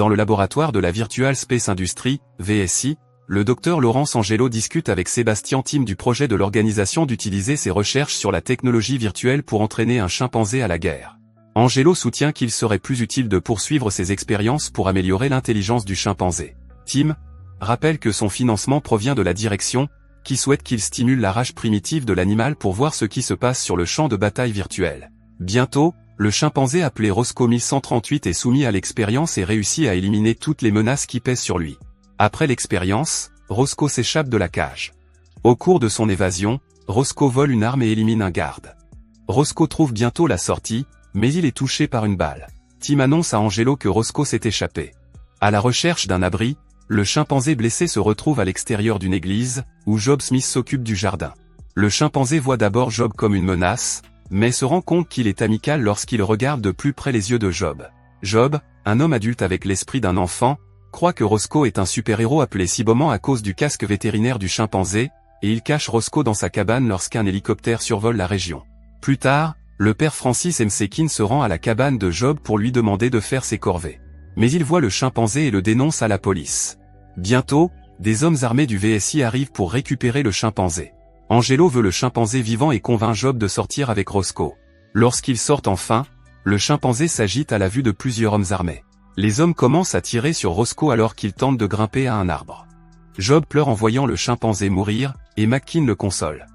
Dans le laboratoire de la Virtual Space Industry, VSI, le docteur Laurence Angelo discute avec Sébastien Tim du projet de l'organisation d'utiliser ses recherches sur la technologie virtuelle pour entraîner un chimpanzé à la guerre. Angelo soutient qu'il serait plus utile de poursuivre ses expériences pour améliorer l'intelligence du chimpanzé. Tim rappelle que son financement provient de la direction, qui souhaite qu'il stimule la rage primitive de l'animal pour voir ce qui se passe sur le champ de bataille virtuel. Bientôt, le chimpanzé appelé Roscoe 1138 est soumis à l'expérience et réussit à éliminer toutes les menaces qui pèsent sur lui. Après l'expérience, Roscoe s'échappe de la cage. Au cours de son évasion, Roscoe vole une arme et élimine un garde. Roscoe trouve bientôt la sortie, mais il est touché par une balle. Tim annonce à Angelo que Roscoe s'est échappé. À la recherche d'un abri, le chimpanzé blessé se retrouve à l'extérieur d'une église, où Job Smith s'occupe du jardin. Le chimpanzé voit d'abord Job comme une menace, mais se rend compte qu'il est amical lorsqu'il regarde de plus près les yeux de Job. Job, un homme adulte avec l'esprit d'un enfant, croit que Roscoe est un super-héros appelé Ciboman à cause du casque vétérinaire du chimpanzé, et il cache Roscoe dans sa cabane lorsqu'un hélicoptère survole la région. Plus tard, le père Francis Msekin se rend à la cabane de Job pour lui demander de faire ses corvées. Mais il voit le chimpanzé et le dénonce à la police. Bientôt, des hommes armés du VSI arrivent pour récupérer le chimpanzé. Angelo veut le chimpanzé vivant et convainc Job de sortir avec Roscoe. Lorsqu'ils sortent enfin, le chimpanzé s'agite à la vue de plusieurs hommes armés. Les hommes commencent à tirer sur Roscoe alors qu'il tente de grimper à un arbre. Job pleure en voyant le chimpanzé mourir, et McKean le console.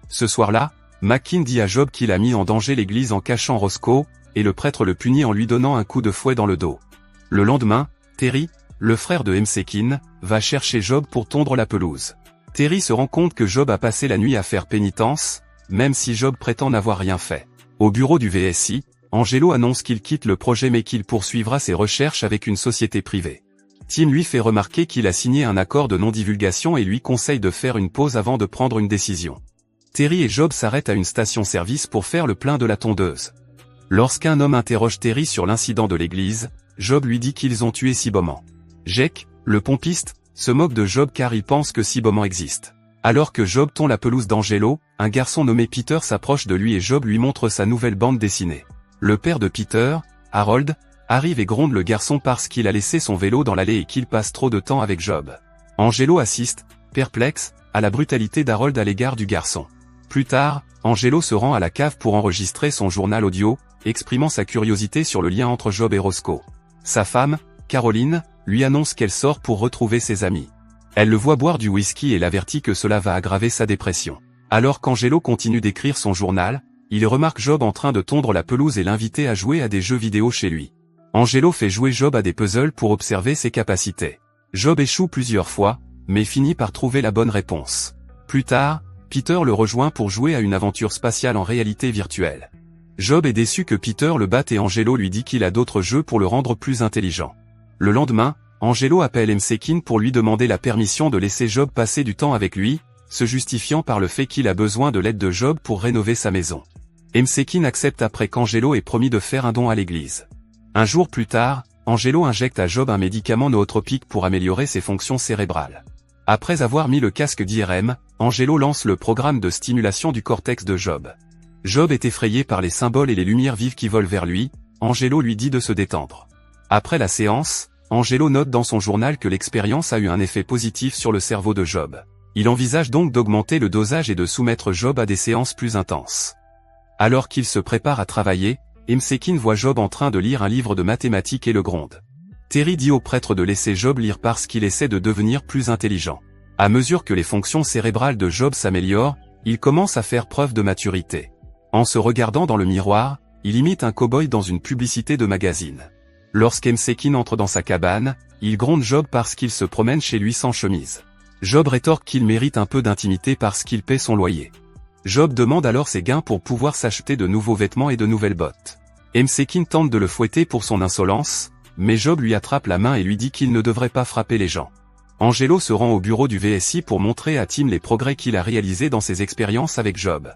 Ce soir-là, McKean dit à Job qu'il a mis en danger l'église en cachant Roscoe, et le prêtre le punit en lui donnant un coup de fouet dans le dos. Le lendemain, Terry, le frère de Msekin, va chercher Job pour tondre la pelouse. Terry se rend compte que Job a passé la nuit à faire pénitence, même si Job prétend n'avoir rien fait. Au bureau du VSI, Angelo annonce qu'il quitte le projet mais qu'il poursuivra ses recherches avec une société privée. Tim lui fait remarquer qu'il a signé un accord de non-divulgation et lui conseille de faire une pause avant de prendre une décision. Terry et Job s'arrêtent à une station-service pour faire le plein de la tondeuse. Lorsqu'un homme interroge Terry sur l'incident de l'église, Job lui dit qu'ils ont tué Ciboman. Jake, le pompiste, se moque de Job car il pense que Ciboman existe. Alors que Job tond la pelouse d'Angelo, un garçon nommé Peter s'approche de lui et Job lui montre sa nouvelle bande dessinée. Le père de Peter, Harold, arrive et gronde le garçon parce qu'il a laissé son vélo dans l'allée et qu'il passe trop de temps avec Job. Angelo assiste, perplexe, à la brutalité d'Harold à l'égard du garçon. Plus tard, Angelo se rend à la cave pour enregistrer son journal audio, exprimant sa curiosité sur le lien entre Job et Roscoe. Sa femme, Caroline, lui annonce qu'elle sort pour retrouver ses amis. Elle le voit boire du whisky et l'avertit que cela va aggraver sa dépression. Alors qu'Angelo continue d'écrire son journal, il remarque Job en train de tondre la pelouse et l'invite à jouer à des jeux vidéo chez lui. Angelo fait jouer Job à des puzzles pour observer ses capacités. Job échoue plusieurs fois, mais finit par trouver la bonne réponse. Plus tard, Peter le rejoint pour jouer à une aventure spatiale en réalité virtuelle. Job est déçu que Peter le batte et Angelo lui dit qu'il a d'autres jeux pour le rendre plus intelligent. Le lendemain, Angelo appelle Msekin pour lui demander la permission de laisser Job passer du temps avec lui, se justifiant par le fait qu'il a besoin de l'aide de Job pour rénover sa maison. Msekin accepte après qu'Angelo ait promis de faire un don à l'église. Un jour plus tard, Angelo injecte à Job un médicament nootropique pour améliorer ses fonctions cérébrales. Après avoir mis le casque d'IRM, Angelo lance le programme de stimulation du cortex de Job. Job est effrayé par les symboles et les lumières vives qui volent vers lui, Angelo lui dit de se détendre. Après la séance, Angelo note dans son journal que l'expérience a eu un effet positif sur le cerveau de Job. Il envisage donc d'augmenter le dosage et de soumettre Job à des séances plus intenses. Alors qu'il se prépare à travailler, Msekin voit Job en train de lire un livre de mathématiques et le gronde. Terry dit au prêtre de laisser Job lire parce qu'il essaie de devenir plus intelligent. À mesure que les fonctions cérébrales de Job s'améliorent, il commence à faire preuve de maturité. En se regardant dans le miroir, il imite un cow-boy dans une publicité de magazine. Lorsqu'Msekin entre dans sa cabane, il gronde Job parce qu'il se promène chez lui sans chemise. Job rétorque qu'il mérite un peu d'intimité parce qu'il paie son loyer. Job demande alors ses gains pour pouvoir s'acheter de nouveaux vêtements et de nouvelles bottes. Msekin tente de le fouetter pour son insolence, mais Job lui attrape la main et lui dit qu'il ne devrait pas frapper les gens. Angelo se rend au bureau du VSI pour montrer à Tim les progrès qu'il a réalisés dans ses expériences avec Job.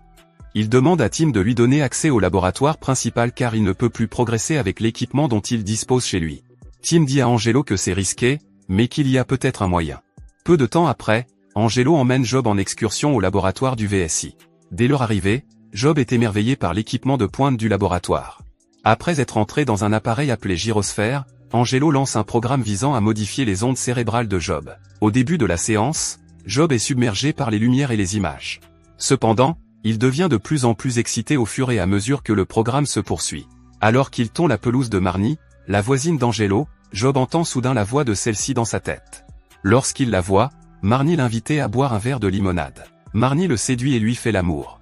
Il demande à Tim de lui donner accès au laboratoire principal car il ne peut plus progresser avec l'équipement dont il dispose chez lui. Tim dit à Angelo que c'est risqué, mais qu'il y a peut-être un moyen. Peu de temps après, Angelo emmène Job en excursion au laboratoire du VSI. Dès leur arrivée, Job est émerveillé par l'équipement de pointe du laboratoire. Après être entré dans un appareil appelé gyrosphère, Angelo lance un programme visant à modifier les ondes cérébrales de Job. Au début de la séance, Job est submergé par les lumières et les images. Cependant, il devient de plus en plus excité au fur et à mesure que le programme se poursuit. Alors qu'il tond la pelouse de Marnie, la voisine d'Angelo, Job entend soudain la voix de celle-ci dans sa tête. Lorsqu'il la voit, Marnie l'invitait à boire un verre de limonade. Marnie le séduit et lui fait l'amour.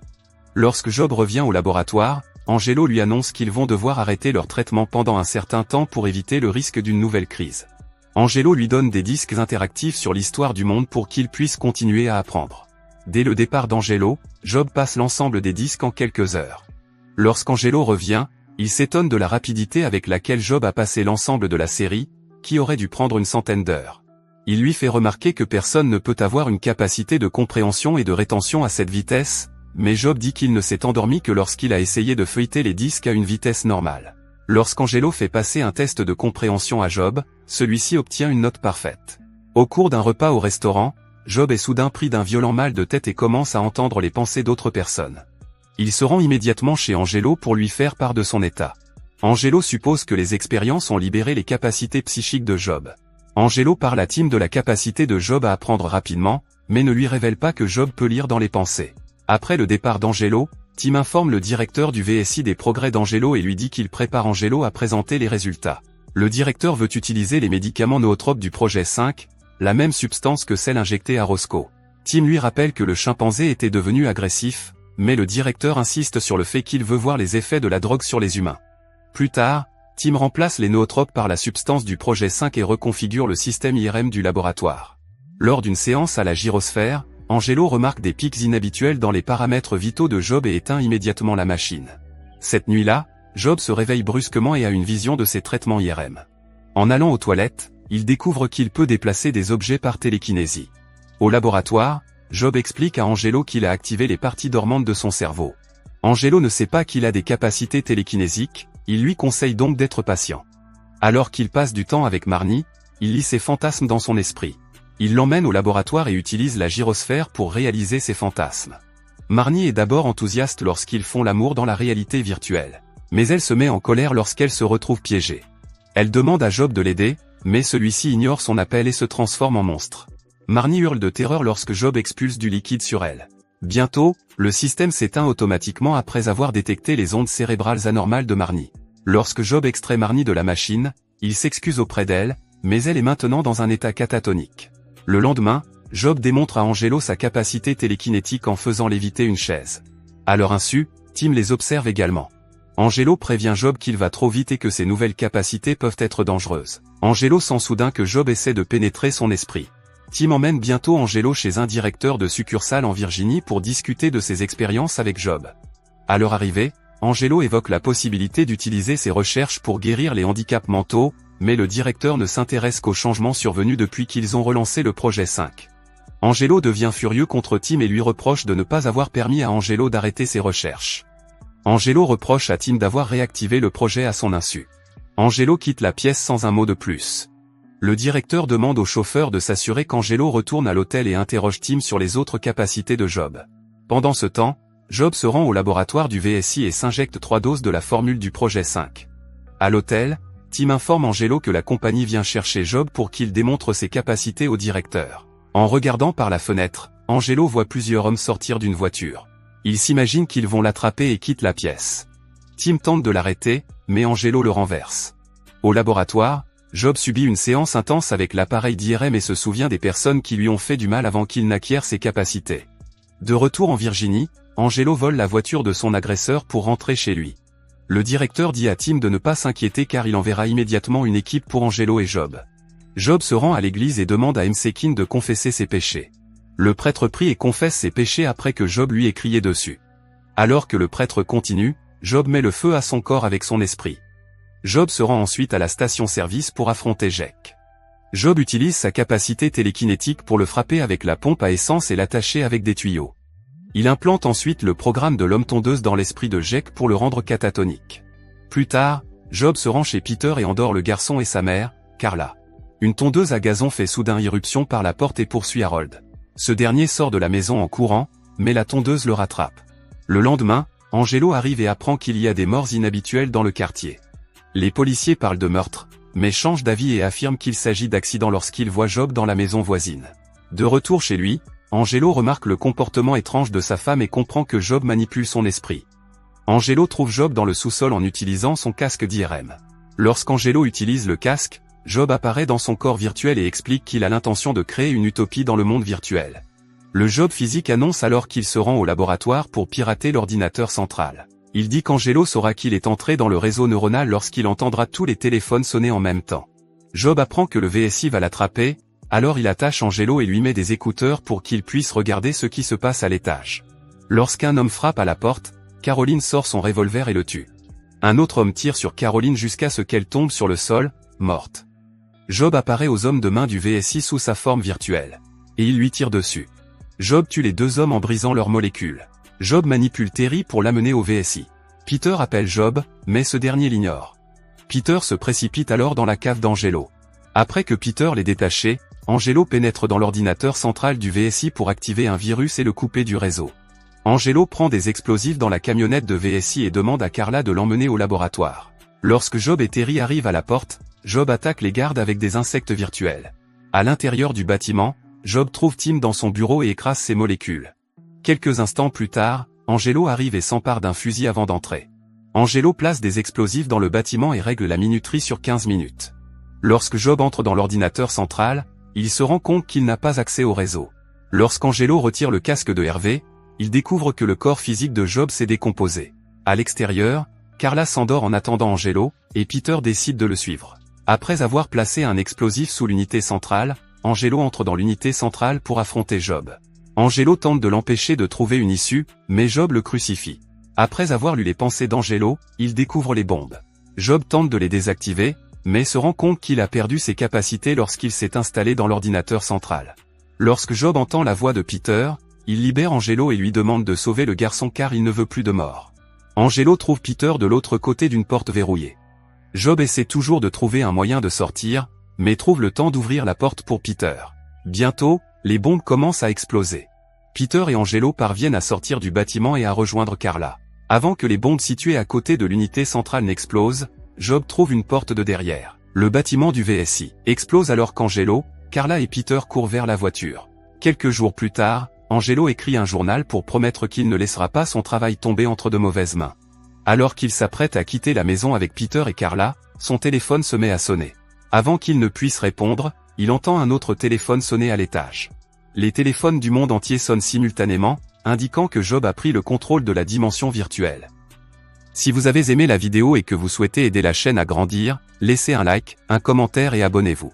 Lorsque Job revient au laboratoire, Angelo lui annonce qu'ils vont devoir arrêter leur traitement pendant un certain temps pour éviter le risque d'une nouvelle crise. Angelo lui donne des disques interactifs sur l'histoire du monde pour qu'il puisse continuer à apprendre. Dès le départ d'Angelo, Job passe l'ensemble des disques en quelques heures. Lorsqu'Angelo revient, il s'étonne de la rapidité avec laquelle Job a passé l'ensemble de la série, qui aurait dû prendre une centaine d'heures. Il lui fait remarquer que personne ne peut avoir une capacité de compréhension et de rétention à cette vitesse, mais Job dit qu'il ne s'est endormi que lorsqu'il a essayé de feuilleter les disques à une vitesse normale. Lorsqu'Angelo fait passer un test de compréhension à Job, celui-ci obtient une note parfaite. Au cours d'un repas au restaurant, Job est soudain pris d'un violent mal de tête et commence à entendre les pensées d'autres personnes. Il se rend immédiatement chez Angelo pour lui faire part de son état. Angelo suppose que les expériences ont libéré les capacités psychiques de Job. Angelo parle à Tim de la capacité de Job à apprendre rapidement, mais ne lui révèle pas que Job peut lire dans les pensées. Après le départ d'Angelo, Tim informe le directeur du VSI des progrès d'Angelo et lui dit qu'il prépare Angelo à présenter les résultats. Le directeur veut utiliser les médicaments nootropes du projet 5, la même substance que celle injectée à Roscoe. Tim lui rappelle que le chimpanzé était devenu agressif, mais le directeur insiste sur le fait qu'il veut voir les effets de la drogue sur les humains. Plus tard, Tim remplace les nootropes par la substance du projet 5 et reconfigure le système IRM du laboratoire. Lors d'une séance à la gyrosphère, Angelo remarque des pics inhabituels dans les paramètres vitaux de Job et éteint immédiatement la machine. Cette nuit-là, Job se réveille brusquement et a une vision de ses traitements IRM. En allant aux toilettes, il découvre qu'il peut déplacer des objets par télékinésie. Au laboratoire, Job explique à Angelo qu'il a activé les parties dormantes de son cerveau. Angelo ne sait pas qu'il a des capacités télékinésiques, il lui conseille donc d'être patient. Alors qu'il passe du temps avec Marnie, il lit ses fantasmes dans son esprit. Il l'emmène au laboratoire et utilise la gyrosphère pour réaliser ses fantasmes. Marnie est d'abord enthousiaste lorsqu'ils font l'amour dans la réalité virtuelle. Mais elle se met en colère lorsqu'elle se retrouve piégée. Elle demande à Job de l'aider, mais celui-ci ignore son appel et se transforme en monstre. Marnie hurle de terreur lorsque Job expulse du liquide sur elle. Bientôt, le système s'éteint automatiquement après avoir détecté les ondes cérébrales anormales de Marnie. Lorsque Job extrait Marnie de la machine, il s'excuse auprès d'elle, mais elle est maintenant dans un état catatonique. Le lendemain, Job démontre à Angelo sa capacité télékinétique en faisant léviter une chaise. À leur insu, Tim les observe également. Angelo prévient Job qu'il va trop vite et que ses nouvelles capacités peuvent être dangereuses. Angelo sent soudain que Job essaie de pénétrer son esprit. Tim emmène bientôt Angelo chez un directeur de succursale en Virginie pour discuter de ses expériences avec Job. À leur arrivée, Angelo évoque la possibilité d'utiliser ses recherches pour guérir les handicaps mentaux, mais le directeur ne s'intéresse qu'aux changements survenus depuis qu'ils ont relancé le projet 5. Angelo devient furieux contre Tim et lui reproche de ne pas avoir permis à Angelo d'arrêter ses recherches. Angelo reproche à Tim d'avoir réactivé le projet à son insu. Angelo quitte la pièce sans un mot de plus. Le directeur demande au chauffeur de s'assurer qu'Angelo retourne à l'hôtel et interroge Tim sur les autres capacités de Job. Pendant ce temps, Job se rend au laboratoire du VSI et s'injecte 3 doses de la formule du projet 5. À l'hôtel, Tim informe Angelo que la compagnie vient chercher Job pour qu'il démontre ses capacités au directeur. En regardant par la fenêtre, Angelo voit plusieurs hommes sortir d'une voiture. Il s'imagine qu'ils vont l'attraper et quitte la pièce. Tim tente de l'arrêter, mais Angelo le renverse. Au laboratoire, Job subit une séance intense avec l'appareil d'IRM et se souvient des personnes qui lui ont fait du mal avant qu'il n'acquiert ses capacités. De retour en Virginie, Angelo vole la voiture de son agresseur pour rentrer chez lui. Le directeur dit à Tim de ne pas s'inquiéter car il enverra immédiatement une équipe pour Angelo et Job. Job se rend à l'église et demande à Msekin de confesser ses péchés. Le prêtre prie et confesse ses péchés après que Job lui ait crié dessus. Alors que le prêtre continue, Job met le feu à son corps avec son esprit. Job se rend ensuite à la station-service pour affronter Jack. Job utilise sa capacité télékinétique pour le frapper avec la pompe à essence et l'attacher avec des tuyaux. Il implante ensuite le programme de l'homme tondeuse dans l'esprit de Jack pour le rendre catatonique. Plus tard, Job se rend chez Peter et endort le garçon et sa mère, Carla. Une tondeuse à gazon fait soudain irruption par la porte et poursuit Harold. Ce dernier sort de la maison en courant, mais la tondeuse le rattrape. Le lendemain, Angelo arrive et apprend qu'il y a des morts inhabituelles dans le quartier. Les policiers parlent de meurtre, mais change d'avis et affirme qu'il s'agit d'accident lorsqu'il voit Job dans la maison voisine. De retour chez lui, Angelo remarque le comportement étrange de sa femme et comprend que Job manipule son esprit. Angelo trouve Job dans le sous-sol en utilisant son casque d'IRM. Lorsqu'Angelo utilise le casque, Job apparaît dans son corps virtuel et explique qu'il a l'intention de créer une utopie dans le monde virtuel. Le Job physique annonce alors qu'il se rend au laboratoire pour pirater l'ordinateur central. Il dit qu'Angelo saura qu'il est entré dans le réseau neuronal lorsqu'il entendra tous les téléphones sonner en même temps. Job apprend que le VSI va l'attraper, alors il attache Angelo et lui met des écouteurs pour qu'il puisse regarder ce qui se passe à l'étage. Lorsqu'un homme frappe à la porte, Caroline sort son revolver et le tue. Un autre homme tire sur Caroline jusqu'à ce qu'elle tombe sur le sol, morte. Job apparaît aux hommes de main du VSI sous sa forme virtuelle. Et il lui tire dessus. Job tue les deux hommes en brisant leurs molécules. Job manipule Terry pour l'amener au VSI. Peter appelle Job, mais ce dernier l'ignore. Peter se précipite alors dans la cave d'Angelo. Après que Peter l'ait détaché, Angelo pénètre dans l'ordinateur central du VSI pour activer un virus et le couper du réseau. Angelo prend des explosifs dans la camionnette de VSI et demande à Carla de l'emmener au laboratoire. Lorsque Job et Terry arrivent à la porte, Job attaque les gardes avec des insectes virtuels. À l'intérieur du bâtiment, Job trouve Tim dans son bureau et écrase ses molécules. Quelques instants plus tard, Angelo arrive et s'empare d'un fusil avant d'entrer. Angelo place des explosifs dans le bâtiment et règle la minuterie sur 15 minutes. Lorsque Job entre dans l'ordinateur central, il se rend compte qu'il n'a pas accès au réseau. Lorsqu'Angelo retire le casque de Hervé, il découvre que le corps physique de Job s'est décomposé. À l'extérieur, Carla s'endort en attendant Angelo, et Peter décide de le suivre. Après avoir placé un explosif sous l'unité centrale, Angelo entre dans l'unité centrale pour affronter Job. Angelo tente de l'empêcher de trouver une issue, mais Job le crucifie. Après avoir lu les pensées d'Angelo, il découvre les bombes. Job tente de les désactiver, mais se rend compte qu'il a perdu ses capacités lorsqu'il s'est installé dans l'ordinateur central. Lorsque Job entend la voix de Peter, il libère Angelo et lui demande de sauver le garçon car il ne veut plus de mort. Angelo trouve Peter de l'autre côté d'une porte verrouillée. Job essaie toujours de trouver un moyen de sortir, mais trouve le temps d'ouvrir la porte pour Peter. Bientôt, les bombes commencent à exploser. Peter et Angelo parviennent à sortir du bâtiment et à rejoindre Carla. Avant que les bombes situées à côté de l'unité centrale n'explosent, Job trouve une porte de derrière. Le bâtiment du VSI explose alors qu'Angelo, Carla et Peter courent vers la voiture. Quelques jours plus tard, Angelo écrit un journal pour promettre qu'il ne laissera pas son travail tomber entre de mauvaises mains. Alors qu'il s'apprête à quitter la maison avec Peter et Carla, son téléphone se met à sonner. Avant qu'il ne puisse répondre, il entend un autre téléphone sonner à l'étage. Les téléphones du monde entier sonnent simultanément, indiquant que Job a pris le contrôle de la dimension virtuelle. Si vous avez aimé la vidéo et que vous souhaitez aider la chaîne à grandir, laissez un like, un commentaire et abonnez-vous.